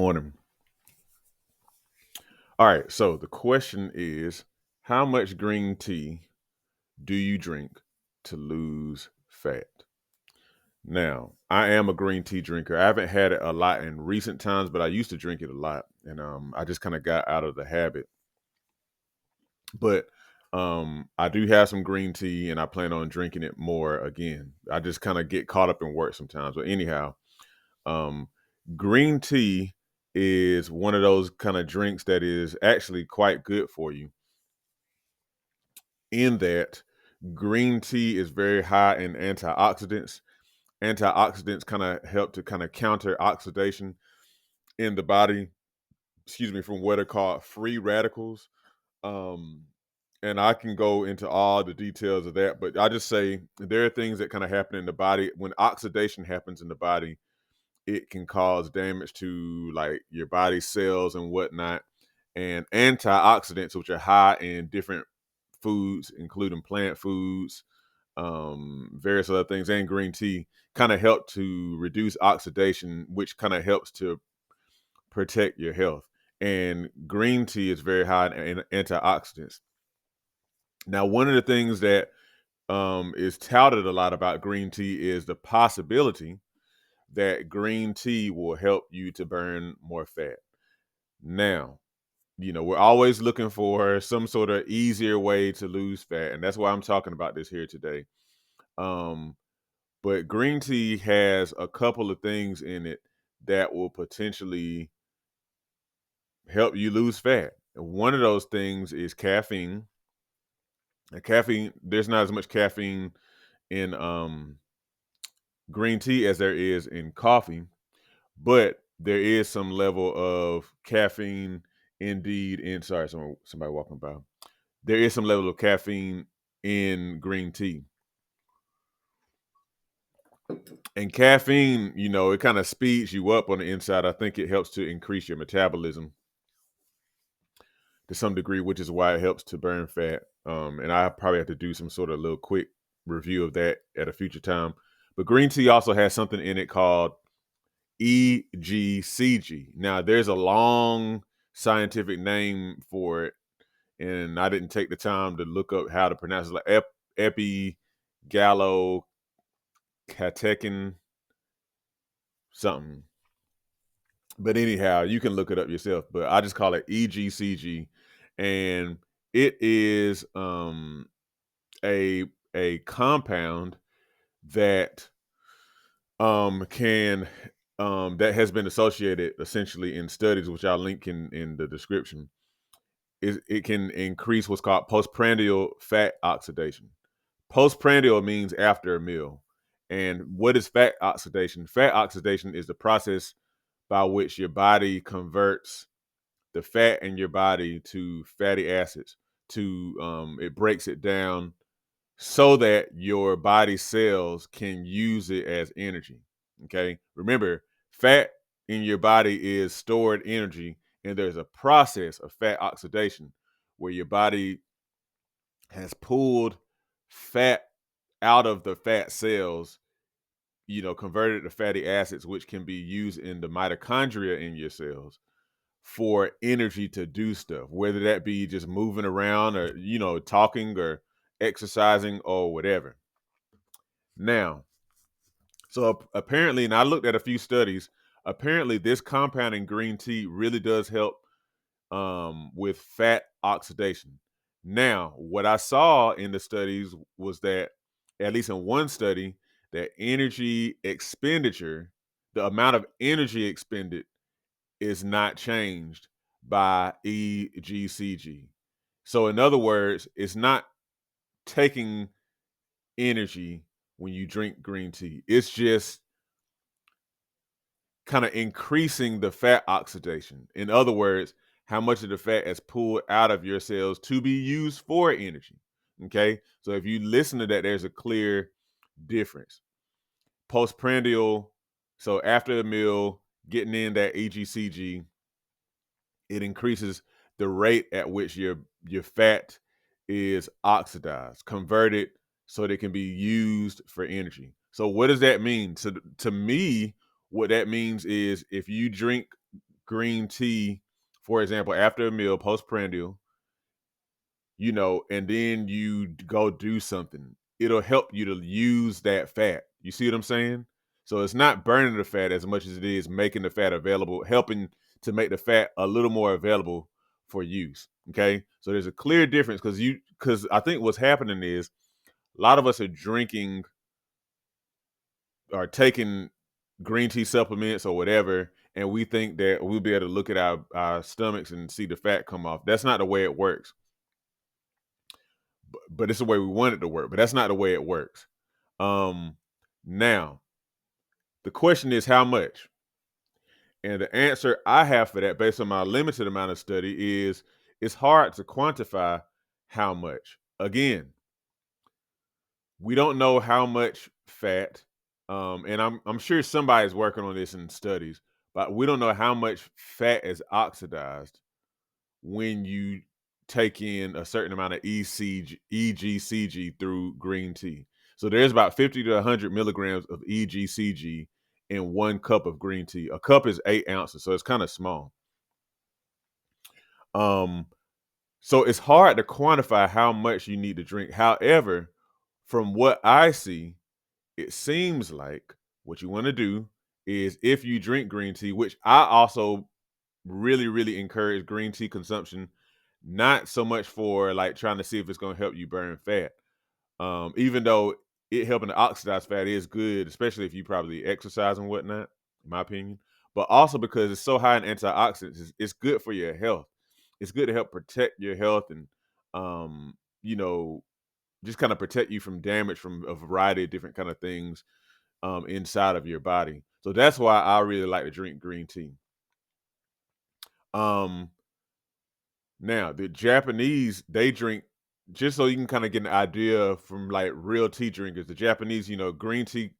morning. All right, so the question is, how much green tea do you drink to lose fat? Now, I am a green tea drinker. I haven't had it a lot in recent times, but I used to drink it a lot, and I just kind of got out of the habit. But I do have some green tea, and I plan on drinking it more again. I just kind of get caught up in work sometimes. But anyhow, um, green tea is one of those kind of drinks that is actually quite good for you, in that green tea is very high in antioxidants. Antioxidants kind of help to kind of counter oxidation in the body, from what are called free radicals. Um, and I can go into all the details of that, but I just say there are things that kind of happen in the body. When oxidation happens in the body, it can cause damage to like your body cells and whatnot. And antioxidants, which are high in different foods, including plant foods, various other things, and green tea, kind of help to reduce oxidation, which kind of helps to protect your health. And green tea is very high in antioxidants. Now, one of the things that is touted a lot about green tea is the possibility that green tea will help you to burn more fat. Now, we're always looking for some sort of easier way to lose fat, and that's why I'm talking about this here today. Um, but green tea has a couple of things in it that will potentially help you lose fat. And one of those things is caffeine. And caffeine, there's not as much caffeine in green tea as there is in coffee, but there is some level of caffeine indeed in sorry, somebody walking by. There is some level of caffeine in green tea. And caffeine, it kind of speeds you up on the inside. I think it helps to increase your metabolism to some degree, which is why it helps to burn fat. And I probably have to do some sort of little quick review of that at a future time. But green tea also has something in it called EGCG. Now, there's a long scientific name for it, and I didn't take the time to look up how to pronounce it, like epigallocatechin something. But anyhow, you can look it up yourself. But I just call it EGCG, and it is a compound that can that has been associated essentially in studies, which I'll link in the description. It can increase what's called postprandial fat oxidation. Postprandial means after a meal. And what is fat oxidation? Fat oxidation is the process by which your body converts the fat in your body to fatty acids. It breaks it down so that your body cells can use it as energy. Okay. Remember, fat in your body is stored energy, and there's a process of fat oxidation where your body has pulled fat out of the fat cells, converted to fatty acids, which can be used in the mitochondria in your cells for energy to do stuff, whether that be just moving around or, talking or exercising or whatever. Now, so apparently, and I looked at a few studies, apparently this compound in green tea really does help with fat oxidation. Now, what I saw in the studies was that, at least in one study, that energy expenditure, the amount of energy expended, is not changed by EGCG. So, in other words, it's not taking energy when you drink green tea. It's just kind of increasing the fat oxidation. In other words, how much of the fat is pulled out of your cells to be used for energy. Okay. So if you listen to that, there's a clear difference. Postprandial, so after the meal, getting in that EGCG, it increases the rate at which your fat is oxidized, converted so that it can be used for energy. So what does that mean? So to me, what that means is if you drink green tea, for example, after a meal, postprandial, and then you go do something, it'll help you to use that fat. You see what I'm saying? So it's not burning the fat as much as it is making the fat available, helping to make the fat a little more available for use. Okay. So there's a clear difference because I think what's happening is a lot of us are drinking or taking green tea supplements or whatever, and we think that we'll be able to look at our stomachs and see the fat come off. That's not the way it works. But it's the way we want it to work. But that's not the way it works. Now, the question is how much? And the answer I have for that, based on my limited amount of study, is it's hard to quantify how much. Again, we don't know how much fat, and I'm sure somebody's working on this in studies, but we don't know how much fat is oxidized when you take in a certain amount of EGCG through green tea. So there's about 50 to 100 milligrams of EGCG in 1 cup of green tea. A cup is 8 ounces, so it's kind of small. Um, so it's hard to quantify how much you need to drink. However, from what I see, it seems like what you want to do is if you drink green tea, which I also really, really encourage green tea consumption, not so much for like trying to see if it's going to help you burn fat. Even though it helping to oxidize fat is good, especially if you probably exercise and whatnot, in my opinion. But also because it's so high in antioxidants, it's good for your health. It's good to help protect your health and, um, you know, just kind of protect you from damage from a variety of different kind of things inside of your body. So that's why I really like to drink green tea. Um, Now, the Japanese, they drink, just so you can kind of get an idea from like real tea drinkers. The Japanese, green tea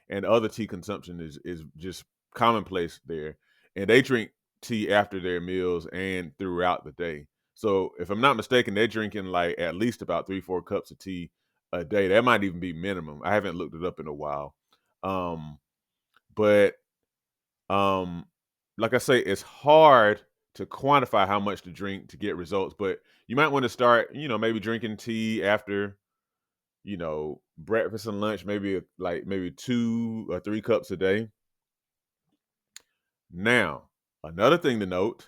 and other tea consumption is just commonplace there, and they drink tea after their meals and throughout the day. So, if I'm not mistaken, they're drinking like at least about 3-4 cups of tea a day. That might even be minimum. I haven't looked it up in a while, um, but um, like I say, it's hard to quantify how much to drink to get results, but you might want to start, maybe drinking tea after, breakfast and lunch, maybe 2 or 3 cups a day. Now, another thing to note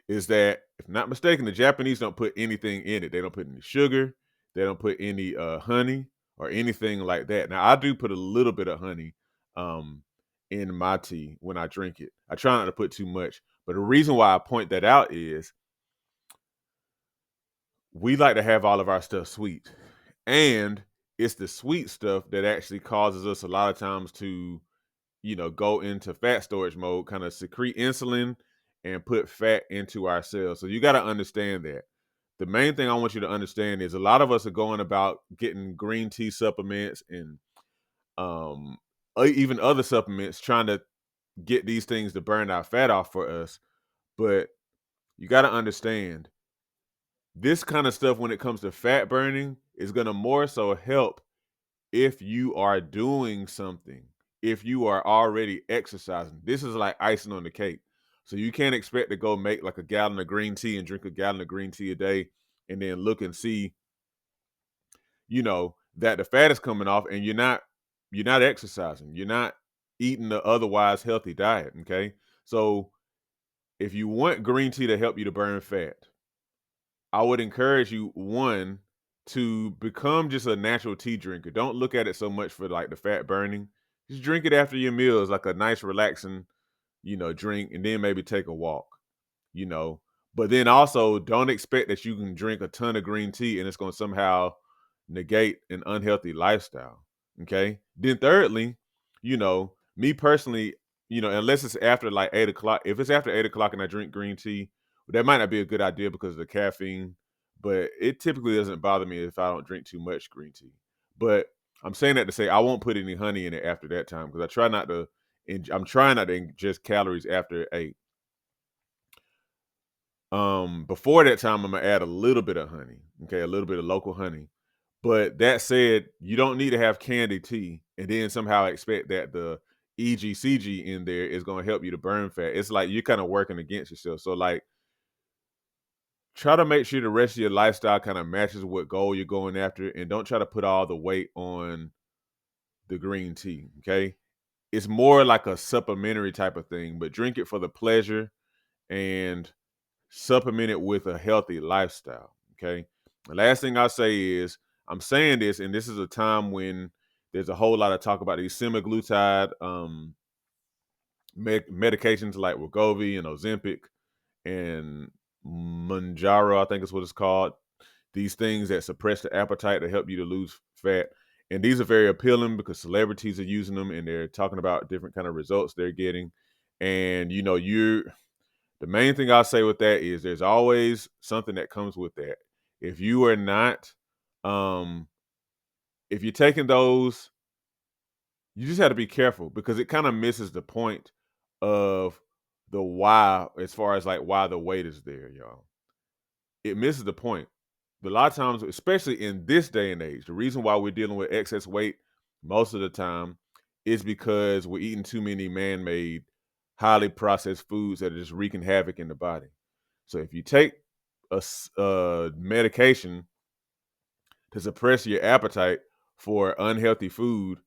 is that, if not mistaken, the Japanese don't put anything in it. They don't put any sugar. They don't put any honey or anything like that. Now, I do put a little bit of honey um, in my tea when I drink it. I try not to put too much. But the reason why I point that out is we like to have all of our stuff sweet. And it's the sweet stuff that actually causes us a lot of times to go into fat storage mode, kind of secrete insulin and put fat into our cells. So you got to understand that. The main thing I want you to understand is a lot of us are going about getting green tea supplements and um, even other supplements, trying to get these things to burn our fat off for us. But you got to understand this kind of stuff when it comes to fat burning is going to more so help if you are doing something, if you are already exercising. This is like icing on the cake. So you can't expect to go make like a gallon of green tea and drink a gallon of green tea a day and then look and see, that the fat is coming off and you're not exercising. You're not eating the otherwise healthy diet. Okay. So if you want green tea to help you to burn fat, I would encourage you, one, to become just a natural tea drinker. Don't look at it so much for like the fat burning. Just drink it after your meals, like a nice relaxing, drink, and then maybe take a walk, you know. But then also don't expect that you can drink a ton of green tea and it's going to somehow negate an unhealthy lifestyle. Okay. Then thirdly, me personally, unless it's after like 8 o'clock, if it's after 8 o'clock and I drink green tea, that might not be a good idea because of the caffeine, but it typically doesn't bother me if I don't drink too much green tea. But I'm saying that to say I won't put any honey in it after that time because I'm trying not to ingest calories after 8. Before that time, I'm gonna add a little bit of honey, okay, a little bit of local honey. But that said, you don't need to have candy tea and then somehow expect that the EGCG in there is going to help you to burn fat. It's like you're kind of working against yourself. So like try to make sure the rest of your lifestyle kind of matches what goal you're going after, and don't try to put all the weight on the green tea. Okay. It's more like a supplementary type of thing, but drink it for the pleasure and supplement it with a healthy lifestyle. Okay. The last thing I say is I'm saying this, and this is a time when there's a whole lot of talk about these semaglutide medications like Wegovy and Ozempic and Manjaro, I think is what it's called. These things that suppress the appetite to help you to lose fat. And these are very appealing because celebrities are using them and they're talking about different kind of results they're getting. And the main thing I'll say with that is there's always something that comes with that. If you are not, if you're taking those, you just have to be careful because it kind of misses the point of the why, as far as like why the weight is there, y'all. It misses the point. A lot of times, especially in this day and age, the reason why we're dealing with excess weight most of the time is because we're eating too many man-made, highly processed foods that are just wreaking havoc in the body. So if you take a medication to suppress your appetite for unhealthy food,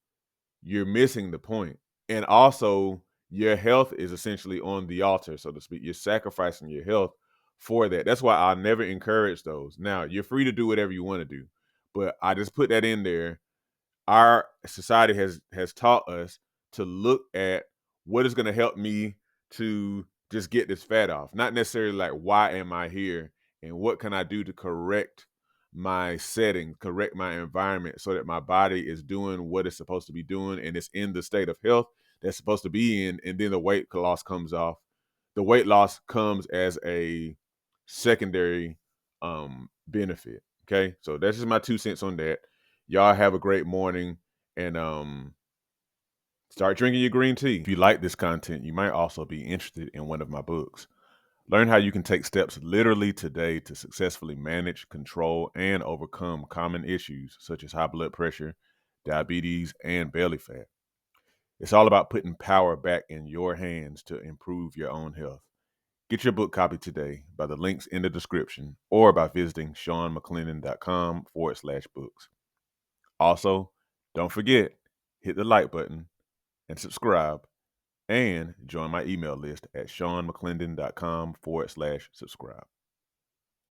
you're missing the point. And also, your health is essentially on the altar, so to speak. You're sacrificing your health for that. That's why I never encourage those. Now, you're free to do whatever you want to do, but I just put that in there. Our society has taught us to look at what is going to help me to just get this fat off. Not necessarily like why am I here and what can I do to correct my setting, correct my environment so that my body is doing what it's supposed to be doing and it's in the state of health that's supposed to be in, and then the weight loss comes off. The weight loss comes as a secondary benefit. Okay. So that's just my 2 cents on that. Y'all have a great morning and start drinking your green tea. If you like this content, you might also be interested in one of my books. Learn how you can take steps literally today to successfully manage, control, and overcome common issues such as high blood pressure, diabetes, and belly fat. It's all about putting power back in your hands to improve your own health. Get your book copy today by the links in the description or by visiting SeanMcClendon.com/books. Also, don't forget, hit the like button and subscribe, and join my email list at SeanMcClendon.com/subscribe.